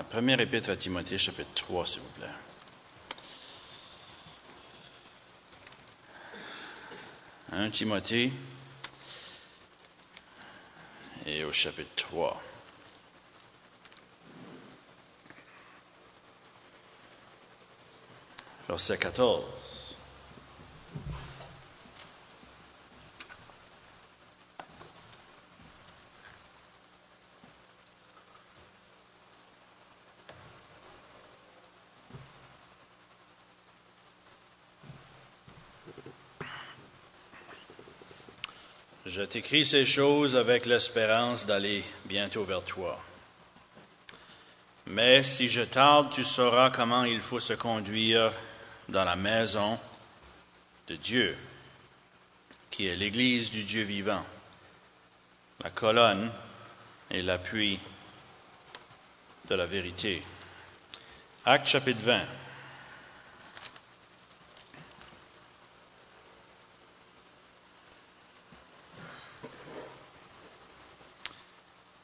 Première épître à Timothée, chapitre 3, s'il vous plaît. Timothée et au chapitre 3. Verset 14. Je t'écris ces choses avec l'espérance d'aller bientôt vers toi. Mais si je tarde, tu sauras comment il faut se conduire dans la maison de Dieu, qui est l'Église du Dieu vivant, la colonne et l'appui de la vérité. Actes chapitre 20.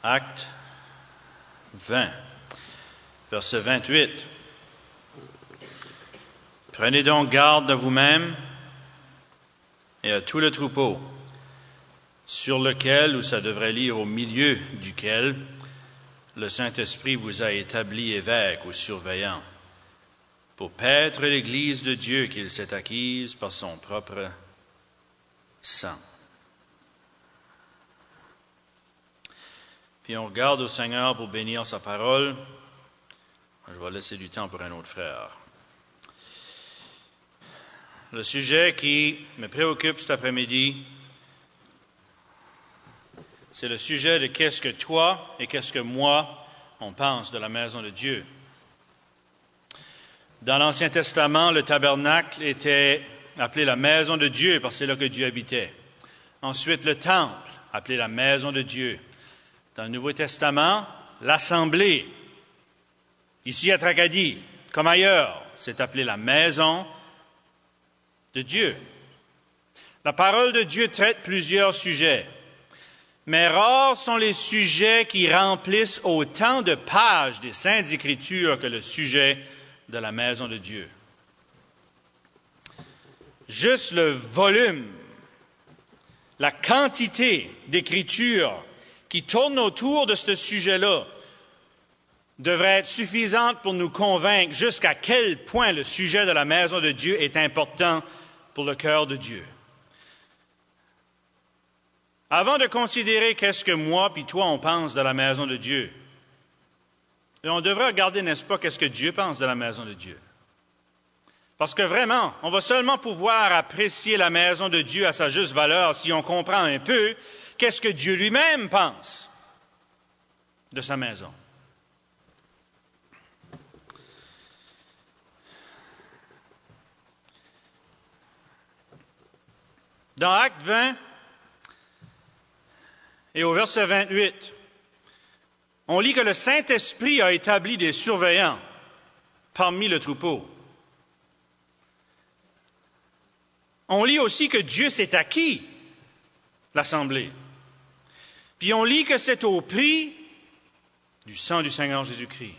Actes 20, verset 28. Prenez donc garde à vous-même et à tout le troupeau, sur lequel, ou ça devrait lire au milieu duquel, le Saint-Esprit vous a établi évêque ou surveillant, pour paître l'Église de Dieu qu'il s'est acquise par son propre sang. Puis on regarde au Seigneur pour bénir sa parole. Je vais laisser du temps pour un autre frère. Le sujet qui me préoccupe cet après-midi, c'est le sujet de qu'est-ce que toi et qu'est-ce que moi, on pense de la maison de Dieu. Dans l'Ancien Testament, le tabernacle était appelé la maison de Dieu parce que c'est là que Dieu habitait. Ensuite, le temple, appelé la maison de Dieu. Dans le Nouveau Testament, l'assemblée, ici à Tracadie, comme ailleurs, c'est appelé la maison de Dieu. La parole de Dieu traite plusieurs sujets, mais rares sont les sujets qui remplissent autant de pages des Saintes Écritures que le sujet de la maison de Dieu. Juste le volume, la quantité d'écritures qui tournent autour de ce sujet-là devrait être suffisante pour nous convaincre jusqu'à quel point le sujet de la maison de Dieu est important pour le cœur de Dieu. Avant de considérer qu'est-ce que moi puis toi on pense de la maison de Dieu, on devrait regarder, n'est-ce pas, qu'est-ce que Dieu pense de la maison de Dieu. Parce que vraiment, on va seulement pouvoir apprécier la maison de Dieu à sa juste valeur si on comprend un peu qu'est-ce que Dieu lui-même pense de sa maison. Dans Actes 20 et au verset 28, on lit que le Saint-Esprit a établi des surveillants parmi le troupeau. On lit aussi que Dieu s'est acquis l'assemblée. Puis on lit que c'est au prix du sang du Seigneur Jésus-Christ.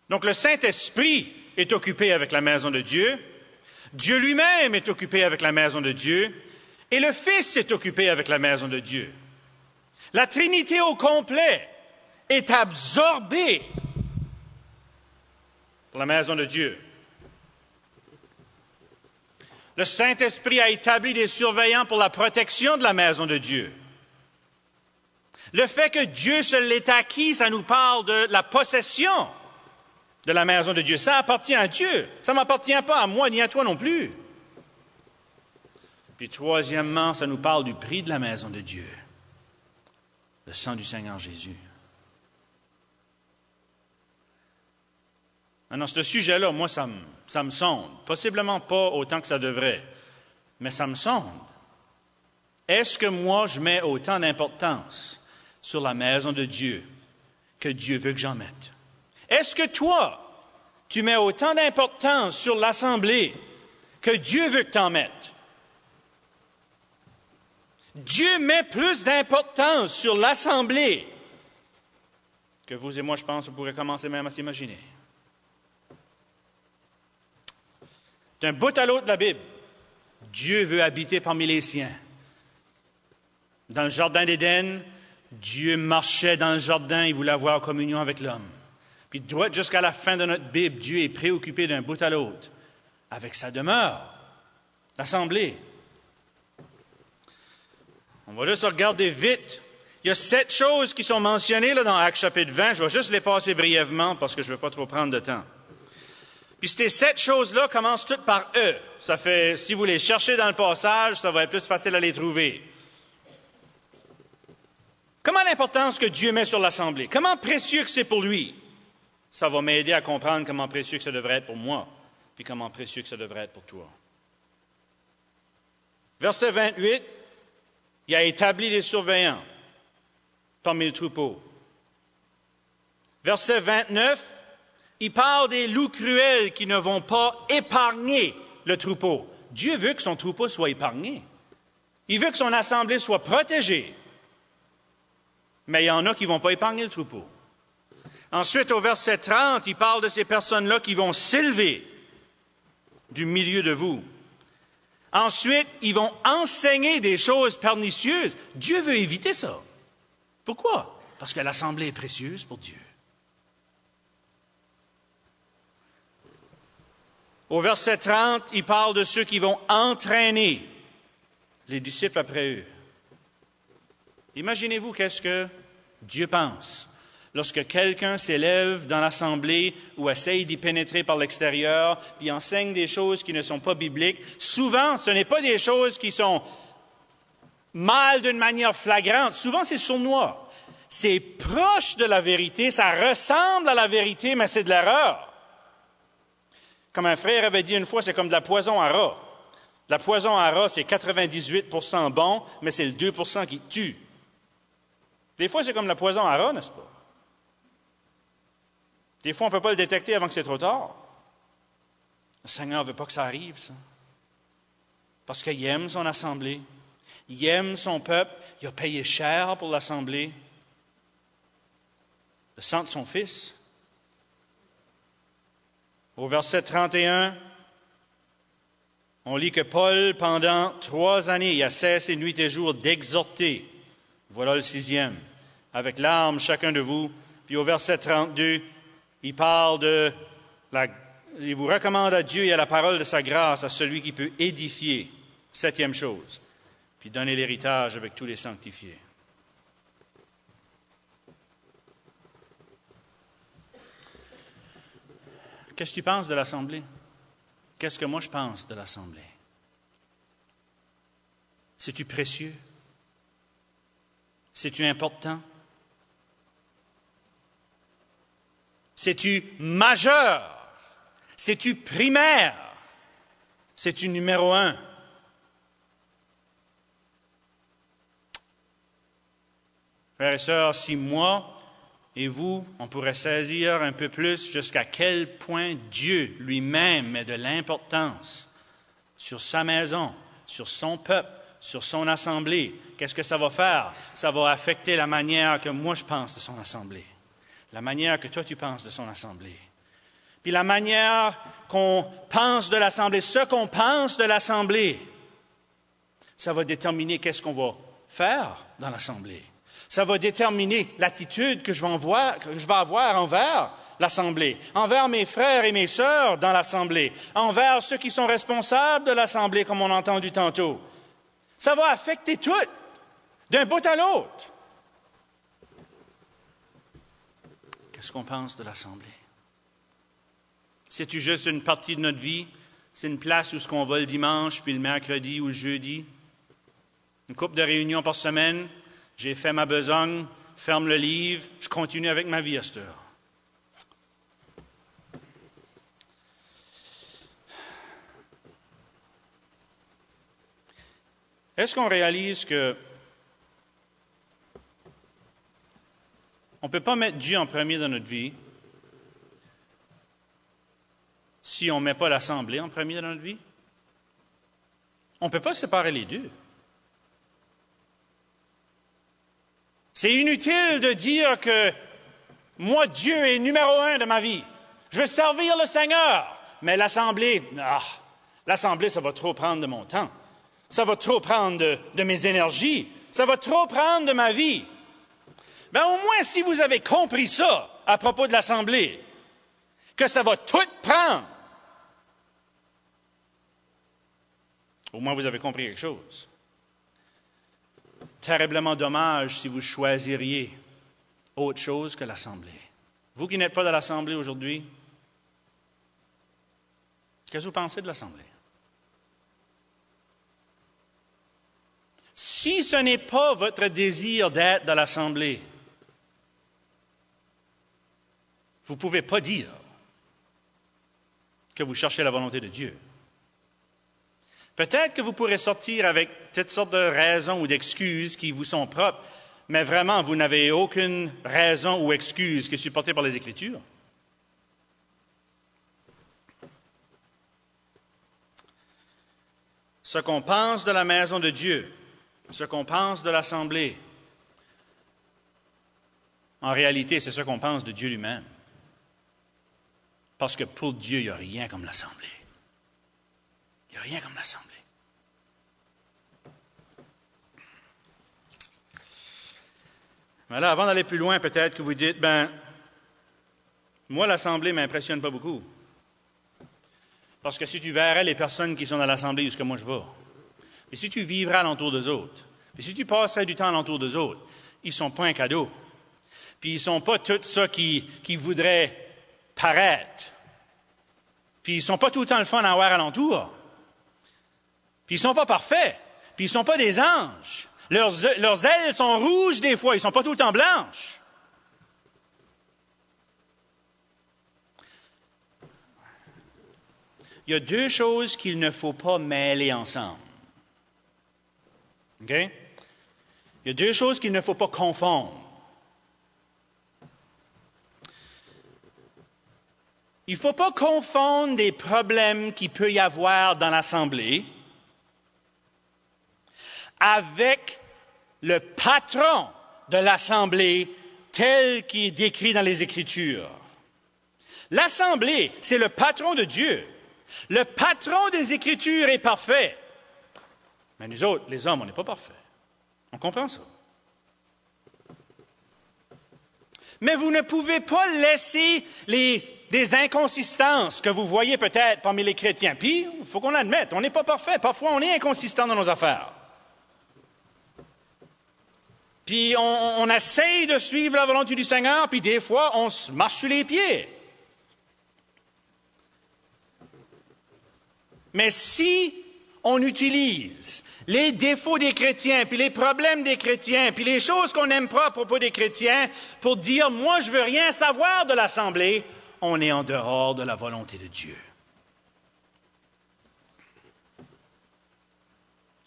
Donc le Saint-Esprit est occupé avec la maison de Dieu, Dieu lui-même est occupé avec la maison de Dieu, et le Fils est occupé avec la maison de Dieu. La Trinité au complet est absorbée pour la maison de Dieu. Le Saint-Esprit a établi des surveillants pour la protection de la maison de Dieu. Le fait que Dieu se l'ait acquis, ça nous parle de la possession de la maison de Dieu. Ça appartient à Dieu. Ça ne m'appartient pas à moi ni à toi non plus. Puis troisièmement, ça nous parle du prix de la maison de Dieu. Le sang du Seigneur Jésus. Maintenant, ce sujet-là, moi, ça me sonde. Possiblement pas autant que ça devrait, mais ça me sonde. Est-ce que moi, je mets autant d'importance sur la maison de Dieu que Dieu veut que j'en mette? Est-ce que toi, tu mets autant d'importance sur l'assemblée que Dieu veut que tu en mettes? Dieu met plus d'importance sur l'assemblée que vous et moi, je pense, on pourrait commencer même à s'imaginer. D'un bout à l'autre de la Bible, Dieu veut habiter parmi les siens. Dans le jardin d'Éden, Dieu marchait dans le jardin, il voulait avoir communion avec l'homme. Puis droit jusqu'à la fin de notre Bible, Dieu est préoccupé d'un bout à l'autre avec sa demeure, l'assemblée. On va juste regarder vite. Il y a 7 choses qui sont mentionnées là, dans Actes chapitre 20. Je vais juste les passer brièvement parce que je ne veux pas trop prendre de temps. Puis ces 7 choses-là commencent toutes par E. Ça fait, si vous les cherchez dans le passage, ça va être plus facile à les trouver. Comment l'importance que Dieu met sur l'assemblée? Comment précieux que c'est pour lui? Ça va m'aider à comprendre comment précieux que ça devrait être pour moi, puis comment précieux que ça devrait être pour toi. Verset 28, il a établi des surveillants parmi le troupeau. Verset 29, il parle des loups cruels qui ne vont pas épargner le troupeau. Dieu veut que son troupeau soit épargné. Il veut que son assemblée soit protégée. Mais il y en a qui ne vont pas épargner le troupeau. Ensuite, au verset 30, il parle de ces personnes-là qui vont s'élever du milieu de vous. Ensuite, ils vont enseigner des choses pernicieuses. Dieu veut éviter ça. Pourquoi? Parce que l'assemblée est précieuse pour Dieu. Au verset 30, il parle de ceux qui vont entraîner les disciples après eux. Imaginez-vous qu'est-ce que Dieu pense lorsque quelqu'un s'élève dans l'assemblée ou essaye d'y pénétrer par l'extérieur, puis enseigne des choses qui ne sont pas bibliques. Souvent, ce n'est pas des choses qui sont mal d'une manière flagrante. Souvent, c'est sournois. C'est proche de la vérité, ça ressemble à la vérité, mais c'est de l'erreur. Comme un frère avait dit une fois, c'est comme de la poison à rat. La poison à rat, c'est 98% bon, mais c'est le 2% qui tue. Des fois, c'est comme la poison à rat, n'est-ce pas? Des fois, on ne peut pas le détecter avant que c'est trop tard. Le Seigneur ne veut pas que ça arrive, ça. Parce qu'il aime son assemblée. Il aime son peuple. Il a payé cher pour l'assemblée. Le sang de son Fils. Au verset 31, on lit que Paul, pendant 3 années, il a cessé nuit et jour d'exhorter. Voilà le 6e. Avec larmes, chacun de vous. Puis au verset 32, il parle il vous recommande à Dieu et à la parole de sa grâce, à celui qui peut édifier. 7e chose. Puis donner l'héritage avec tous les sanctifiés. Qu'est-ce que tu penses de l'Assemblée? Qu'est-ce que moi je pense de l'Assemblée? C'est-tu précieux? C'est-tu important? C'est-tu majeur? C'est-tu primaire? C'est-tu numéro 1? Frères et sœurs, si moi et vous, on pourrait saisir un peu plus jusqu'à quel point Dieu lui-même met de l'importance sur sa maison, sur son peuple, sur son assemblée, qu'est-ce que ça va faire? Ça va affecter la manière que moi je pense de son assemblée, la manière que toi tu penses de son assemblée. Puis la manière qu'on pense de l'assemblée, ce qu'on pense de l'assemblée, ça va déterminer qu'est-ce qu'on va faire dans l'assemblée. Ça va déterminer l'attitude que je vais avoir envers l'assemblée, envers mes frères et mes sœurs dans l'assemblée, envers ceux qui sont responsables de l'assemblée, comme on a entendu tantôt. Ça va affecter tout, d'un bout à l'autre. Qu'est-ce qu'on pense de l'assemblée? C'est-tu juste une partie de notre vie? C'est une place où ce qu'on va le dimanche, puis le mercredi ou le jeudi? Une couple de réunions par semaine? J'ai fait ma besogne, ferme le livre, je continue avec ma vie à cette heure. Est-ce qu'on réalise que on ne peut pas mettre Dieu en premier dans notre vie si on ne met pas l'Assemblée en premier dans notre vie? On ne peut pas séparer les deux. C'est inutile de dire que Moi, Dieu est numéro 1 de ma vie. Je veux servir le Seigneur. Mais l'Assemblée, l'Assemblée, ça va trop prendre de mon temps. Ça va trop prendre de mes énergies. Ça va trop prendre de ma vie. Ben, au moins, si vous avez compris ça à propos de l'Assemblée, que ça va tout prendre, au moins vous avez compris quelque chose. Terriblement dommage si vous choisiriez autre chose que l'Assemblée. Vous qui n'êtes pas dans l'Assemblée aujourd'hui, qu'est-ce que vous pensez de l'Assemblée? Si ce n'est pas votre désir d'être dans l'Assemblée, vous ne pouvez pas dire que vous cherchez la volonté de Dieu. Peut-être que vous pourrez sortir avec toutes sortes de raisons ou d'excuses qui vous sont propres, mais vraiment, vous n'avez aucune raison ou excuse qui est supportée par les Écritures. Ce qu'on pense de la maison de Dieu, ce qu'on pense de l'Assemblée, en réalité, c'est ce qu'on pense de Dieu lui-même. Parce que pour Dieu, il n'y a rien comme l'Assemblée. Il n'y a rien comme l'Assemblée. Mais là, avant d'aller plus loin, peut-être que vous dites, moi, l'Assemblée ne m'impressionne pas beaucoup. Parce que si tu verrais les personnes qui sont dans l'Assemblée jusqu'à moi je vais, et si tu vivrais alentour des autres, et si tu passerais du temps alentour des autres, ils ne sont pas un cadeau. Puis ils ne sont pas tout ça qui voudraient paraître. Puis ils ne sont pas tout le temps le fun à avoir alentour. Puis ils ne sont pas parfaits. Puis ils ne sont pas des anges. Leurs ailes sont rouges des fois, ils ne sont pas tout le temps blanches. Il y a deux choses qu'il ne faut pas mêler ensemble. OK? Il y a deux choses qu'il ne faut pas confondre. Il ne faut pas confondre des problèmes qu'il peut y avoir dans l'Assemblée avec le patron de l'Assemblée tel qu'il est décrit dans les Écritures. L'Assemblée, c'est le patron de Dieu. Le patron des Écritures est parfait. Mais nous autres, les hommes, on n'est pas parfaits. On comprend ça. Mais vous ne pouvez pas laisser des inconsistances que vous voyez peut-être parmi les chrétiens. Puis, il faut qu'on l'admette, on n'est pas parfait. Parfois, on est inconsistant dans nos affaires. Puis, on essaye de suivre la volonté du Seigneur, puis des fois, on se marche sur les pieds. Mais si on utilise les défauts des chrétiens, puis les problèmes des chrétiens, puis les choses qu'on n'aime pas à propos des chrétiens, pour dire « moi, je veux rien savoir de l'Assemblée », on est en dehors de la volonté de Dieu.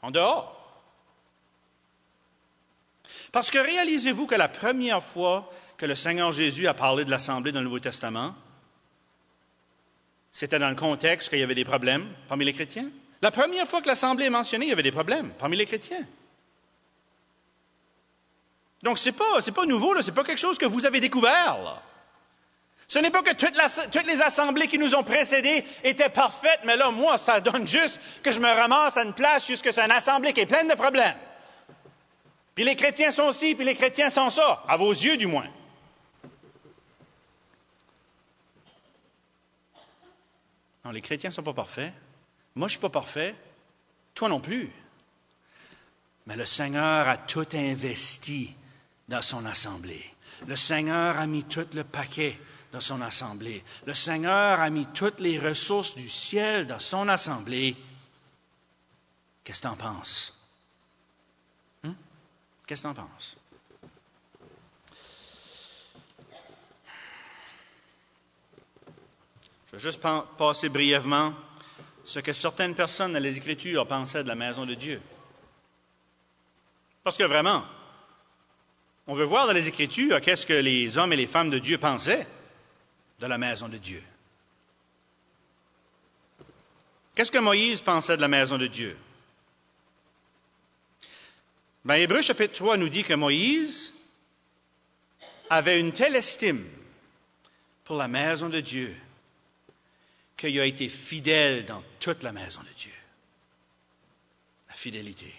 En dehors. Parce que réalisez-vous que la première fois que le Seigneur Jésus a parlé de l'Assemblée dans le Nouveau Testament, c'était dans le contexte qu'il y avait des problèmes parmi les chrétiens. La première fois que l'Assemblée est mentionnée, il y avait des problèmes parmi les chrétiens. Donc, ce n'est pas nouveau, ce n'est pas quelque chose que vous avez découvert. Là. Ce n'est pas que toutes les assemblées qui nous ont précédés étaient parfaites, mais là, moi, ça donne juste que je me ramasse à une place jusque c'est une assemblée qui est pleine de problèmes. Puis les chrétiens sont ci, puis les chrétiens sont ça, à vos yeux du moins. Non, les chrétiens ne sont pas parfaits. Moi, je ne suis pas parfait. Toi non plus. Mais le Seigneur a tout investi dans son assemblée. Le Seigneur a mis tout le paquet dans son assemblée. Le Seigneur a mis toutes les ressources du ciel dans son assemblée. Qu'est-ce que tu en penses? Qu'est-ce que tu en penses? Je vais juste passer brièvement ce que certaines personnes dans les Écritures pensaient de la maison de Dieu. Parce que vraiment, on veut voir dans les Écritures qu'est-ce que les hommes et les femmes de Dieu pensaient de la maison de Dieu. Qu'est-ce que Moïse pensait de la maison de Dieu? Hébreux chapitre 3 nous dit que Moïse avait une telle estime pour la maison de Dieu qu'il a été fidèle dans toute la maison de Dieu. La fidélité.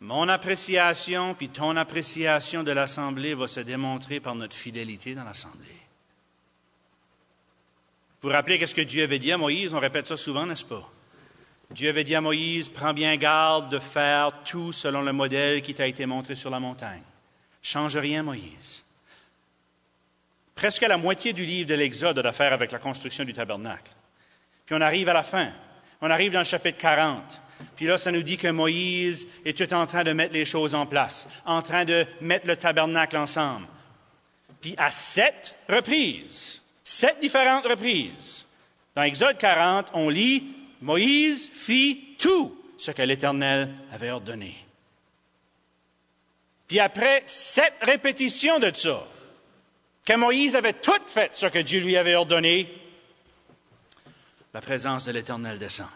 Mon appréciation puis ton appréciation de l'Assemblée va se démontrer par notre fidélité dans l'Assemblée. Vous vous rappelez qu'est-ce que Dieu avait dit à Moïse? On répète ça souvent, n'est-ce pas? Dieu avait dit à Moïse, prends bien garde de faire tout selon le modèle qui t'a été montré sur la montagne. Change rien, Moïse. Presque la moitié du livre de l'Exode a d'affaire avec la construction du tabernacle. Puis on arrive à la fin. On arrive dans le chapitre 40. Puis là, ça nous dit que Moïse est tout en train de mettre les choses en place, en train de mettre le tabernacle ensemble. Puis à 7 reprises, 7 différentes reprises, dans Exode 40, on lit « Moïse fit tout ce que l'Éternel avait ordonné ». Puis après 7 répétitions de ça, que Moïse avait tout fait ce que Dieu lui avait ordonné, la présence de l'Éternel descend.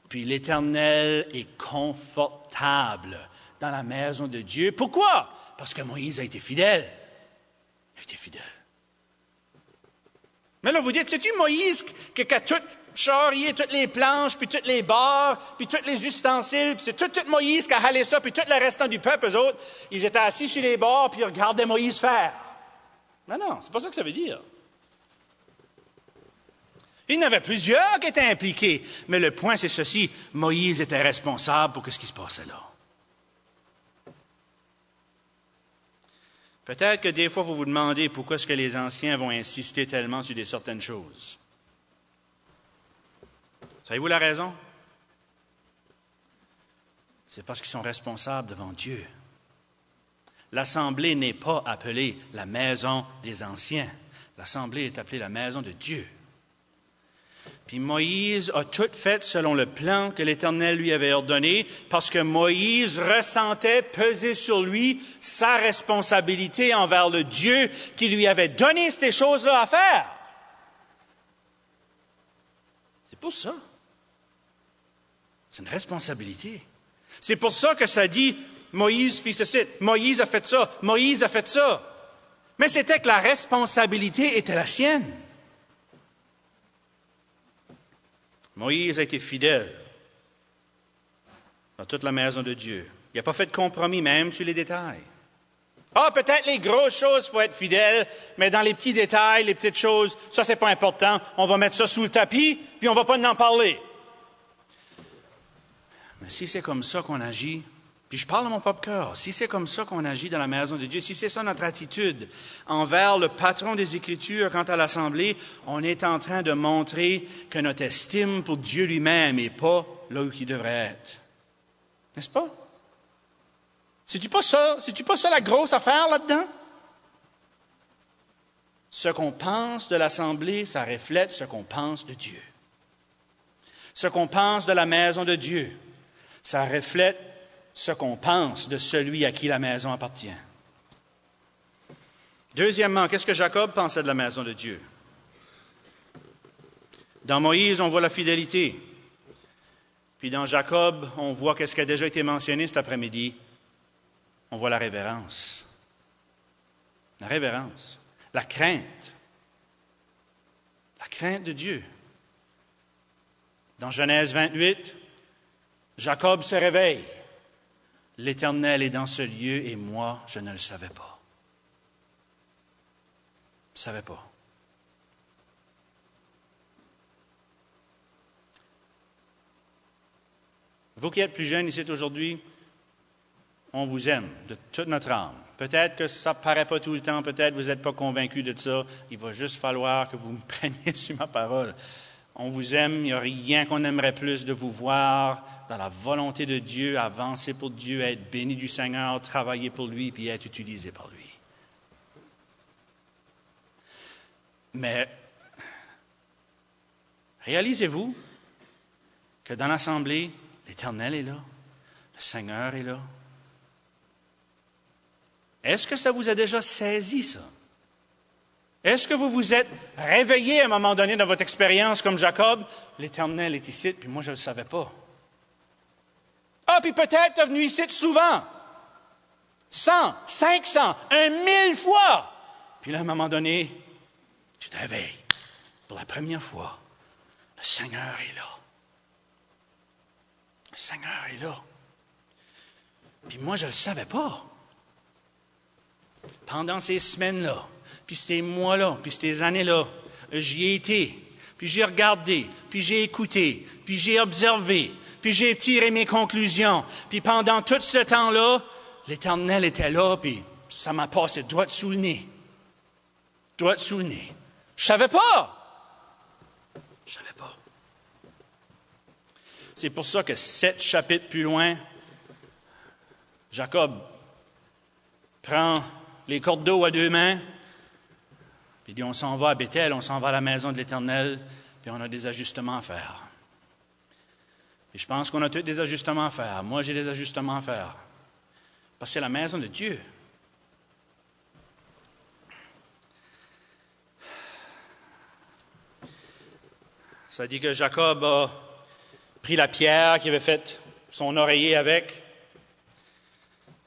Puis l'Éternel est confortable dans la maison de Dieu. Pourquoi? Parce que Moïse a été fidèle. Il a été fidèle. Mais là, vous dites, c'est-tu Moïse qui a tout charrié, toutes les planches, puis toutes les barres, puis tous les ustensiles, puis c'est tout Moïse qui a halé ça, puis tout le restant du peuple, eux autres, ils étaient assis sur les bords, puis ils regardaient Moïse faire. Non, c'est pas ça que ça veut dire. Il y en avait plusieurs qui étaient impliqués, mais le point, c'est ceci, Moïse était responsable pour ce qui se passait là. Peut-être que des fois, vous vous demandez pourquoi est-ce que les anciens vont insister tellement sur certaines choses. Savez-vous la raison? C'est parce qu'ils sont responsables devant Dieu. L'Assemblée n'est pas appelée la maison des anciens. L'Assemblée est appelée la maison de Dieu. Puis Moïse a tout fait selon le plan que l'Éternel lui avait ordonné, parce que Moïse ressentait peser sur lui sa responsabilité envers le Dieu qui lui avait donné ces choses-là à faire. C'est pour ça. C'est une responsabilité. C'est pour ça que ça dit, Moïse fit ceci, Moïse a fait ça, Moïse a fait ça. Mais c'était que la responsabilité était la sienne. Moïse a été fidèle dans toute la maison de Dieu. Il n'a pas fait de compromis, même sur les détails. Peut-être les grosses choses, il faut être fidèle, mais dans les petits détails, les petites choses, ça, c'est pas important. On va mettre ça sous le tapis, puis on va pas en parler. Mais si c'est comme ça qu'on agit, puis je parle de mon propre cœur, si c'est comme ça qu'on agit dans la maison de Dieu, si c'est ça notre attitude envers le patron des Écritures quant à l'Assemblée, on est en train de montrer que notre estime pour Dieu lui-même n'est pas là où il devrait être. N'est-ce pas? C'est-tu pas ça la grosse affaire là-dedans? Ce qu'on pense de l'Assemblée, ça reflète ce qu'on pense de Dieu. Ce qu'on pense de la maison de Dieu, ça reflète ce qu'on pense de celui à qui la maison appartient. Deuxièmement, qu'est-ce que Jacob pensait de la maison de Dieu? Dans Moïse, on voit la fidélité. Puis dans Jacob, on voit qu'est-ce qui a déjà été mentionné cet après-midi. On voit la révérence. La révérence. La crainte. La crainte de Dieu. Dans Genèse 28, Jacob se réveille. L'Éternel est dans ce lieu et moi, je ne le savais pas. Je ne savais pas. Vous qui êtes plus jeunes ici aujourd'hui, on vous aime de toute notre âme. Peut-être que ça ne paraît pas tout le temps, peut-être que vous n'êtes pas convaincus de ça. Il va juste falloir que vous me preniez sur ma parole. On vous aime, il n'y a rien qu'on aimerait plus de vous voir dans la volonté de Dieu, avancer pour Dieu, être béni du Seigneur, travailler pour lui, puis être utilisé par lui. Mais réalisez-vous que dans l'Assemblée, l'Éternel est là, le Seigneur est là. Est-ce que ça vous a déjà saisi, ça? Est-ce que vous vous êtes réveillé à un moment donné dans votre expérience comme Jacob? L'Éternel est ici, puis moi je ne le savais pas. Puis peut-être tu es venu ici souvent. 100, 500, 1000 fois. Puis là, à un moment donné, Tu te réveilles. Pour la première fois, le Seigneur est là. Le Seigneur est là. Puis moi, je ne le savais pas. Pendant ces semaines-là, puis ces mois-là, puis ces années-là, j'y ai été, puis j'ai regardé, puis j'ai écouté, puis j'ai observé, puis j'ai tiré mes conclusions. Puis pendant tout ce temps-là, l'Éternel était là, puis ça m'a passé droit sous le nez. Droit sous le nez. Je savais pas. Je savais pas. C'est pour ça que 7 chapitres plus loin, Jacob prend les cordes d'eau à 2 mains, puis il dit, on s'en va à Béthel, on s'en va à la maison de l'Éternel, puis on a des ajustements à faire. Et je pense qu'on a tous des ajustements à faire. Moi, j'ai des ajustements à faire. Parce que c'est la maison de Dieu. Ça dit que Jacob a pris la pierre qu'il avait faite son oreiller avec.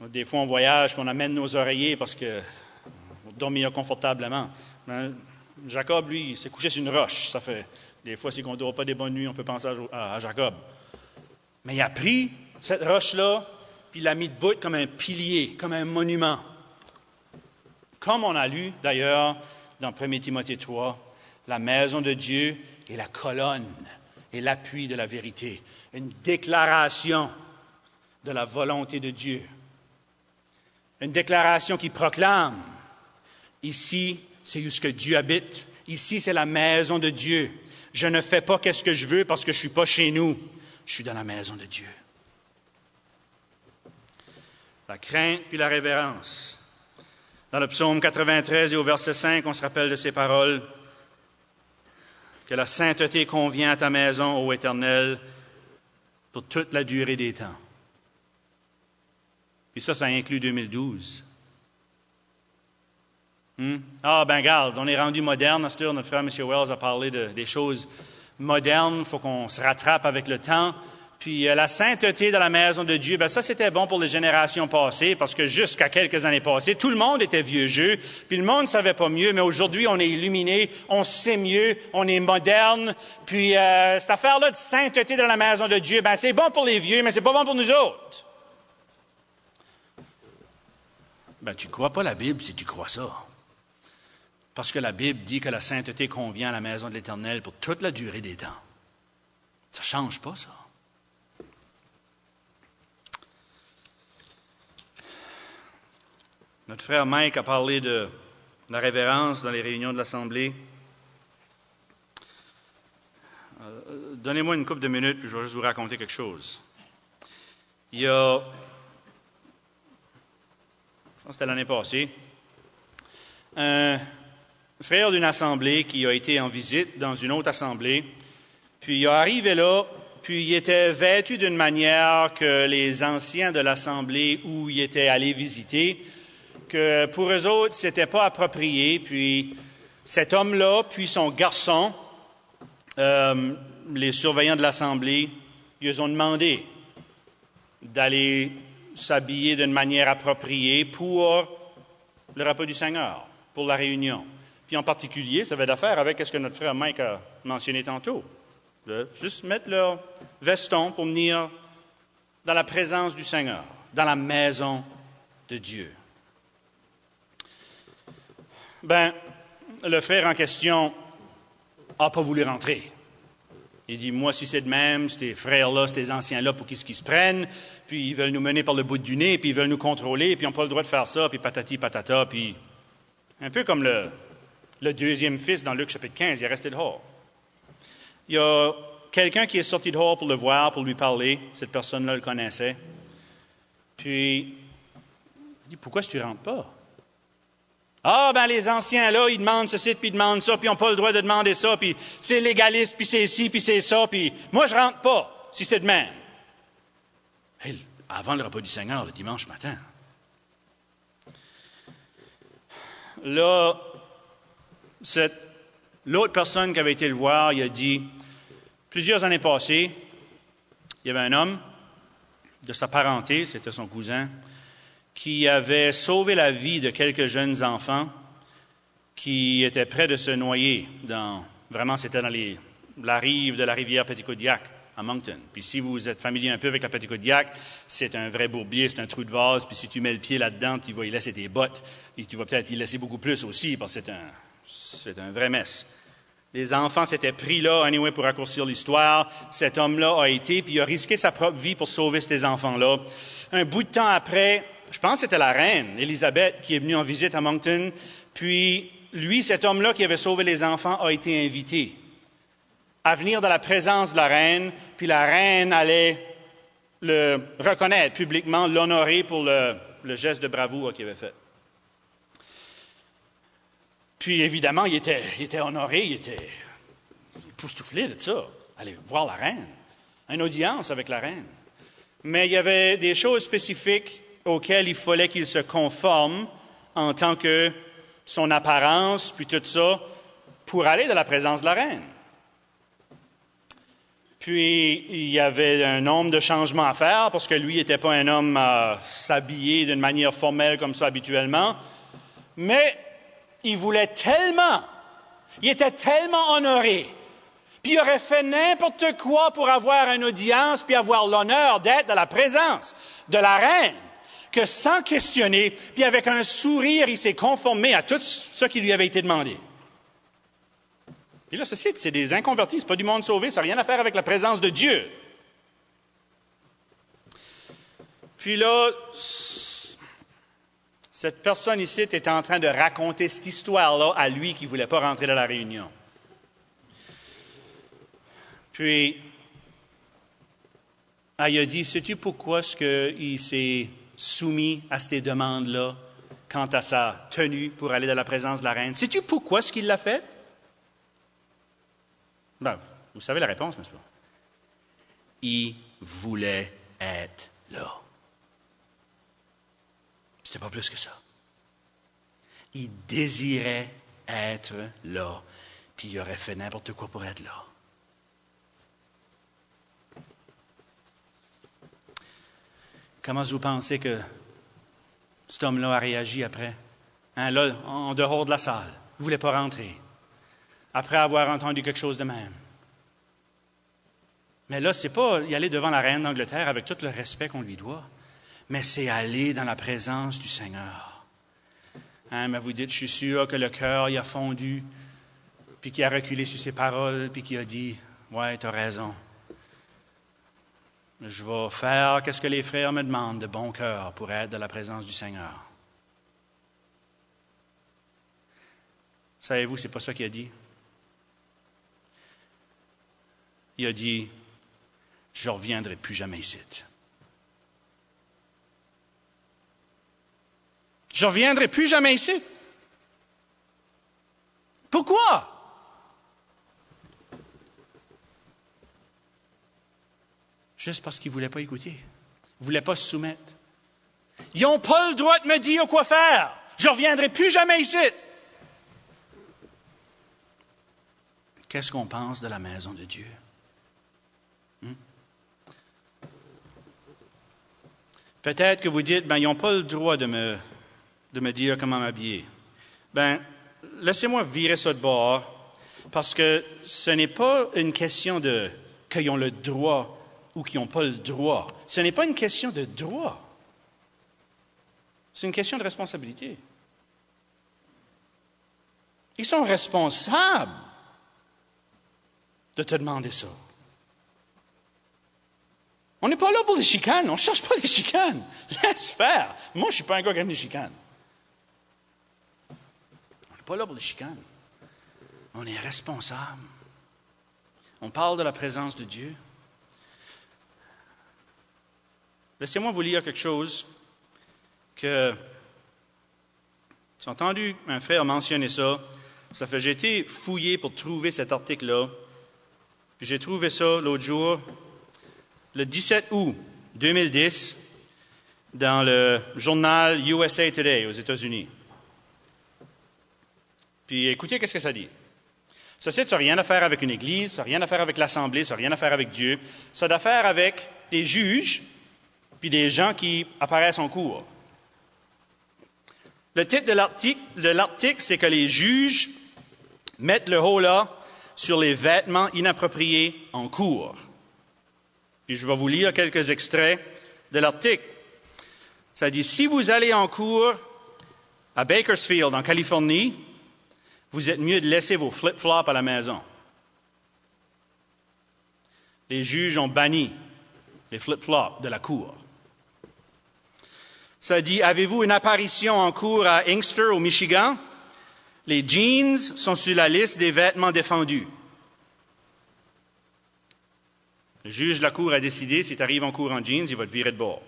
Des fois, on voyage et on amène nos oreillers parce qu'on dormir confortablement. Mais Jacob, lui, il s'est couché sur une roche. Ça fait des fois, si on ne dort pas des bonnes nuits, on peut penser à Jacob. Mais il a pris cette roche-là, puis il l'a mis debout comme un pilier, comme un monument. Comme on a lu, d'ailleurs, dans 1 Timothée 3, la maison de Dieu est la colonne et l'appui de la vérité. Une déclaration de la volonté de Dieu. Une déclaration qui proclame, ici, c'est où ce que Dieu habite. Ici, c'est la maison de Dieu. Je ne fais pas qu'est-ce que je veux parce que je ne suis pas chez nous. Je suis dans la maison de Dieu. La crainte puis la révérence. Dans le psaume 93 et au verset 5, on se rappelle de ces paroles. Que la sainteté convient à ta maison, ô Éternel, pour toute la durée des temps. Puis ça inclut 2012. Ah, ben garde, on est rendu moderne. À cette heure, notre frère M. Wells a parlé des choses modernes. Il faut qu'on se rattrape avec le temps. Puis la sainteté de la maison de Dieu, ben ça c'était bon pour les générations passées, parce que jusqu'à quelques années passées, tout le monde était vieux jeu, puis le monde ne savait pas mieux, mais aujourd'hui on est illuminé, on sait mieux, on est moderne, puis cette affaire-là de sainteté de la maison de Dieu, ben c'est bon pour les vieux, mais c'est pas bon pour nous autres. Ben tu ne crois pas la Bible si tu crois ça. Parce que la Bible dit que la sainteté convient à la maison de l'Éternel pour toute la durée des temps. Ça ne change pas, ça. Notre frère Mike a parlé de la révérence dans les réunions de l'Assemblée. Donnez-moi une couple de minutes, puis je vais juste vous raconter quelque chose. Il y a, je pense que c'était l'année passée, un frère d'une assemblée qui a été en visite dans une autre assemblée, puis il est arrivé là, puis il était vêtu d'une manière que les anciens de l'assemblée où il était allé visiter, que pour eux autres, ce n'était pas approprié. Puis cet homme-là, puis son garçon, les surveillants de l'Assemblée, ils ont demandé d'aller s'habiller d'une manière appropriée pour le repas du Seigneur, pour la réunion. Puis en particulier, ça avait d'affaire avec ce que notre frère Mike a mentionné tantôt, de juste mettre leur veston pour venir dans la présence du Seigneur, dans la maison de Dieu. Ben, le frère en question n'a pas voulu rentrer. Il dit, moi, si c'est de même, ces frères-là, ces anciens-là, pour qu'est-ce qu'ils se prennent, puis ils veulent nous mener par le bout du nez, puis ils veulent nous contrôler, puis ils n'ont pas le droit de faire ça, puis patati patata, puis un peu comme le deuxième fils dans Luc chapitre 15, il est resté dehors. Il y a quelqu'un qui est sorti dehors pour le voir, pour lui parler. Cette personne-là le connaissait. Puis, il dit, pourquoi tu ne rentres pas? Ah, ben les anciens, là, ils demandent ceci, puis ils demandent ça, puis ils n'ont pas le droit de demander ça, puis c'est légaliste, puis c'est ci, puis c'est ça, puis moi, je rentre pas, si c'est de même. Hey, avant le repas du Seigneur, le dimanche matin. Là, l'autre personne qui avait été le voir, il a dit, plusieurs années passées, il y avait un homme de sa parenté, c'était son cousin, qui avait sauvé la vie de quelques jeunes enfants qui était près de se noyer. Vraiment, c'était dans la rive de la rivière Petitcodiac, à Moncton. Puis si vous êtes familier un peu avec la Petitcodiac, c'est un vrai bourbier, c'est un trou de vase. Puis si tu mets le pied là-dedans, tu vas y laisser tes bottes. Et tu vas peut-être y laisser beaucoup plus aussi, parce que c'est un vrai mess. Les enfants s'étaient pris là, anyway, pour raccourcir l'histoire. Cet homme-là a été, puis il a risqué sa propre vie pour sauver ces enfants-là. Un bout de temps après, je pense que c'était la reine, Élisabeth, qui est venue en visite à Moncton. Puis lui, cet homme-là qui avait sauvé les enfants, a été invité à venir dans la présence de la reine, puis la reine allait le reconnaître publiquement, l'honorer pour le geste de bravoure qu'il avait fait. Puis évidemment, il était honoré, il était époustouflé de ça, aller voir la reine, une audience avec la reine. Mais il y avait des choses spécifiques auxquelles il fallait qu'il se conforme en tant que son apparence, puis tout ça, pour aller dans la présence de la reine. Puis, il y avait un nombre de changements à faire, parce que lui n'était pas un homme à s'habiller d'une manière formelle comme ça habituellement. Mais il voulait tellement, il était tellement honoré, puis il aurait fait n'importe quoi pour avoir une audience, puis avoir l'honneur d'être dans la présence de la reine, que sans questionner, puis avec un sourire, il s'est conformé à tout ce qui lui avait été demandé. Puis là, ceci, c'est des inconvertis, c'est pas du monde sauvé, ça n'a rien à faire avec la présence de Dieu. Puis là, cette personne ici était en train de raconter cette histoire-là à lui qui ne voulait pas rentrer dans la réunion. Puis, il a dit, sais-tu pourquoi est-ce qu'il s'est soumis à ces demandes-là quant à sa tenue pour aller dans la présence de la reine? Sais-tu pourquoi est-ce qu'il l'a fait? Ben, vous savez la réponse, n'est-ce pas? Il voulait être là. C'était pas plus que ça. Il désirait être là, puis il aurait fait n'importe quoi pour être là. Comment vous pensez que cet homme-là a réagi après? Là, en dehors de la salle, il ne voulait pas rentrer. Après avoir entendu quelque chose de même. Mais là, ce n'est pas y aller devant la reine d'Angleterre avec tout le respect qu'on lui doit, mais c'est aller dans la présence du Seigneur. Mais vous dites, je suis sûr que le cœur y a fondu, puis qu'il a reculé sur ses paroles, puis qu'il a dit, « Ouais, tu as raison. Je vais faire ce que les frères me demandent de bon cœur pour être dans la présence du Seigneur. » Savez-vous, ce n'est pas ça qu'il a dit. Il a dit, « Je ne reviendrai plus jamais ici. » Je ne reviendrai plus jamais ici. Pourquoi? Juste parce qu'ils ne voulaient pas écouter. Ils ne voulaient pas se soumettre. Ils n'ont pas le droit de me dire quoi faire. Je ne reviendrai plus jamais ici. Qu'est-ce qu'on pense de la maison de Dieu? Peut-être que vous dites, ils n'ont pas le droit de me dire comment m'habiller. Laissez-moi virer ça de bord, parce que ce n'est pas une question de qu'ils ont le droit ou qu'ils n'ont pas le droit. Ce n'est pas une question de droit. C'est une question de responsabilité. Ils sont responsables de te demander ça. On n'est pas là pour les chicanes, on ne cherche pas les chicanes. Laisse faire. Moi, je ne suis pas un gars qui aime les chicanes. On n'est pas là pour les chicanes. On est responsable. On parle de la présence de Dieu. Laissez-moi vous lire quelque chose que j'ai entendu un frère mentionner ça. J'ai été fouillé pour trouver cet article-là. Puis j'ai trouvé ça l'autre jour, le 17 août 2010, dans le journal USA Today aux États-Unis. Puis écoutez, qu'est-ce que ça dit? Ça n'a rien à faire avec une église, ça n'a rien à faire avec l'Assemblée, ça n'a rien à faire avec Dieu. Ça a à faire avec des juges, puis des gens qui apparaissent en cours. Le titre de l'article, c'est que les juges mettent le holà sur les vêtements inappropriés en cours. Puis je vais vous lire quelques extraits de l'article. Ça dit, si vous allez en cours à Bakersfield, en Californie, vous êtes mieux de laisser vos flip-flops à la maison. Les juges ont banni les flip-flops de la cour. Ça dit, avez-vous une apparition en cours à Inkster, au Michigan? Les jeans sont sur la liste des vêtements défendus. Le juge de la cour a décidé, si tu arrives en cours en jeans, il va te virer de bord.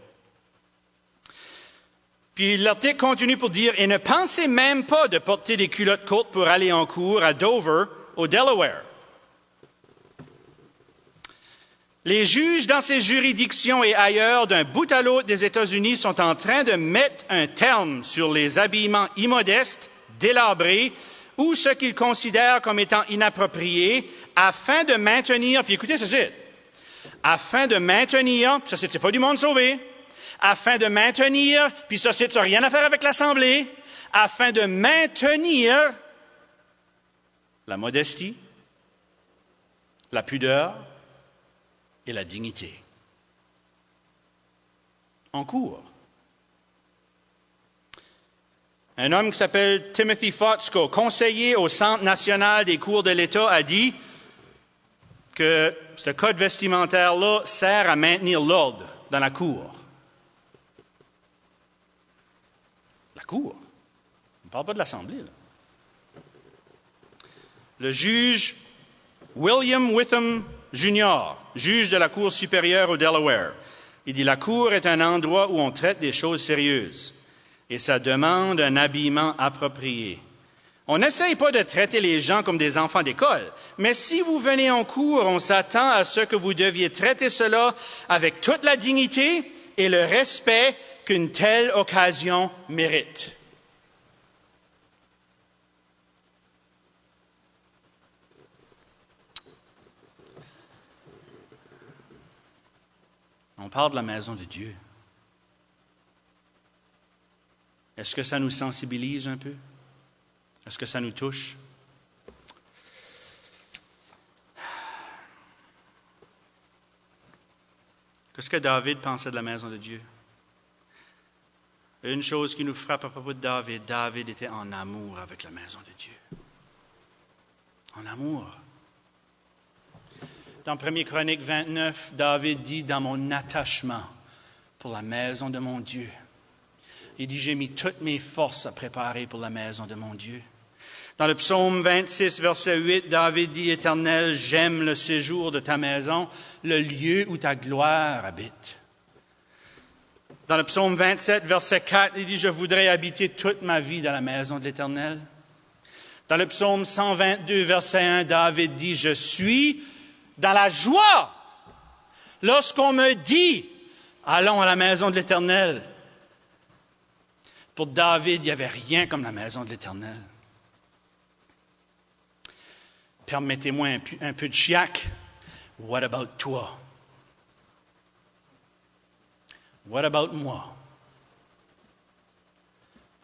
Puis l'article continue pour dire, et ne pensez même pas de porter des culottes courtes pour aller en cours à Dover, au Delaware. Les juges dans ces juridictions et ailleurs, d'un bout à l'autre des États-Unis, sont en train de mettre un terme sur les habillements immodestes, délabrés, ou ce qu'ils considèrent comme étant inappropriés, afin de maintenir, puis écoutez ceci, afin de maintenir, ça c'est pas du monde sauvé, afin de maintenir, puis ça n'a rien à faire avec l'Assemblée, afin de maintenir la modestie, la pudeur et la dignité. En cours. Un homme qui s'appelle Timothy Fotzko, conseiller au Centre national des cours de l'État, a dit que ce code vestimentaire-là sert à maintenir l'ordre dans la cour. La cour. On ne parle pas de l'Assemblée, là. Le juge William Witham Jr., juge de la Cour supérieure au Delaware, il dit « La cour est un endroit où on traite des choses sérieuses et ça demande un habillement approprié. On n'essaye pas de traiter les gens comme des enfants d'école, mais si vous venez en cours, on s'attend à ce que vous deviez traiter cela avec toute la dignité et le respect qu'une telle occasion mérite. » On parle de la maison de Dieu. Est-ce que ça nous sensibilise un peu? Est-ce que ça nous touche? Qu'est-ce que David pensait de la maison de Dieu? Une chose qui nous frappe à propos de David, David était en amour avec la maison de Dieu. En amour. Dans 1 Chronique 29, David dit, « Dans mon attachement pour la maison de mon Dieu, il dit, j'ai mis toutes mes forces à préparer pour la maison de mon Dieu. » Dans le psaume 26, verset 8, David dit, « Éternel, j'aime le séjour de ta maison, le lieu où ta gloire habite. » Dans le psaume 27, verset 4, il dit, « Je voudrais habiter toute ma vie dans la maison de l'Éternel. » Dans le psaume 122, verset 1, David dit, « Je suis dans la joie lorsqu'on me dit, allons à la maison de l'Éternel. » Pour David, il n'y avait rien comme la maison de l'Éternel. Permettez-moi un peu de chiac. What about toi? What about moi?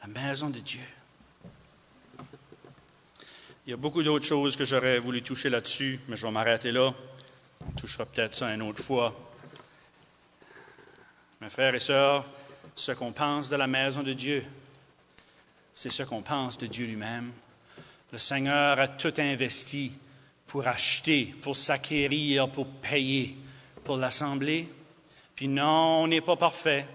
La maison de Dieu. Il y a beaucoup d'autres choses que j'aurais voulu toucher là-dessus, mais je vais m'arrêter là. On touchera peut-être ça une autre fois. Mes frères et sœurs, ce qu'on pense de la maison de Dieu, c'est ce qu'on pense de Dieu lui-même. Le Seigneur a tout investi pour acheter, pour s'acquérir, pour payer pour l'Assemblée. Puis non, on n'est pas parfait.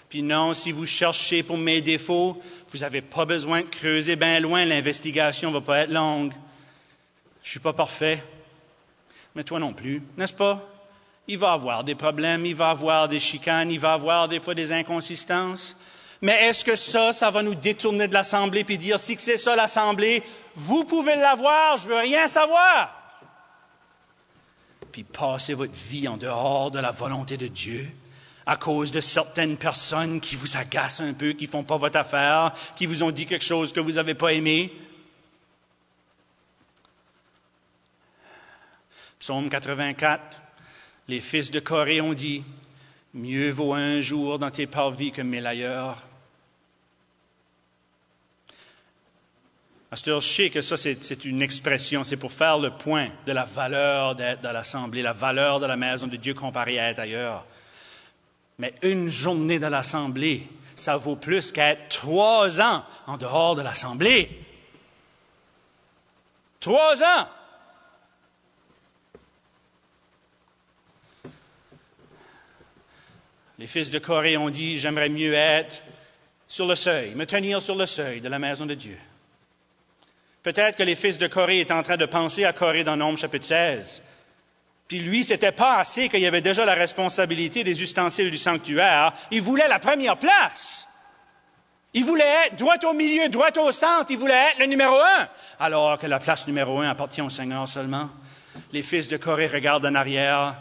Puis non, si vous cherchez pour mes défauts, vous n'avez pas besoin de creuser bien loin. L'investigation ne va pas être longue. Je ne suis pas parfait. Mais toi non plus, n'est-ce pas? Il va y avoir des problèmes, il va y avoir des chicanes, il va y avoir des fois des inconsistances. Mais est-ce que ça va nous détourner de l'Assemblée puis dire, si c'est ça l'Assemblée, vous pouvez l'avoir, je ne veux rien savoir. Puis passez votre vie en dehors de la volonté de Dieu à cause de certaines personnes qui vous agacent un peu, qui ne font pas votre affaire, qui vous ont dit quelque chose que vous n'avez pas aimé. Psaume 84, les fils de Corée ont dit, « Mieux vaut un jour dans tes parvis que 1000 ailleurs. » Pasteur, je sais que ça, c'est une expression, c'est pour faire le point de la valeur d'être dans l'Assemblée, la valeur de la maison de Dieu comparée à être ailleurs. Mais une journée dans l'Assemblée, ça vaut plus qu'être 3 ans en dehors de l'Assemblée. 3 ans! Les fils de Corée ont dit, j'aimerais mieux être sur le seuil, me tenir sur le seuil de la maison de Dieu. Peut-être que les fils de Corée étaient en train de penser à Corée dans Nombres chapitre 16. Puis lui, c'était pas assez qu'il y avait déjà la responsabilité des ustensiles du sanctuaire. Il voulait la première place. Il voulait être droit au milieu, droit au centre. Il voulait être le numéro 1. Alors que la place numéro 1 appartient au Seigneur seulement. Les fils de Corée regardent en arrière.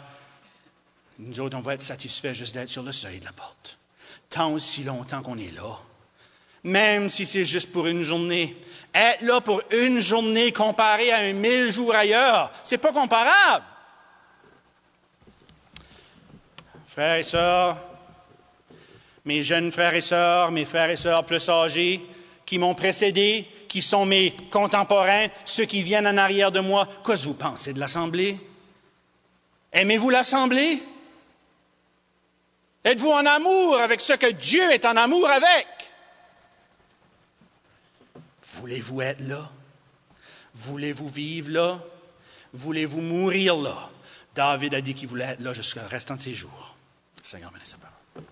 Nous autres, on va être satisfaits juste d'être sur le seuil de la porte. Tant aussi longtemps qu'on est là. Même si c'est juste pour une journée. Être là pour une journée comparé à 1000 jours ailleurs, c'est pas comparable. Frères et sœurs, mes jeunes frères et sœurs, mes frères et sœurs plus âgés, qui m'ont précédé, qui sont mes contemporains, ceux qui viennent en arrière de moi, qu'est-ce que vous pensez de l'Assemblée? Aimez-vous l'Assemblée? Êtes-vous en amour avec ce que Dieu est en amour avec? Voulez-vous être là? Voulez-vous vivre là? Voulez-vous mourir là? David a dit qu'il voulait être là jusqu'à le restant de ses jours. Seigneur, bénis sa parole.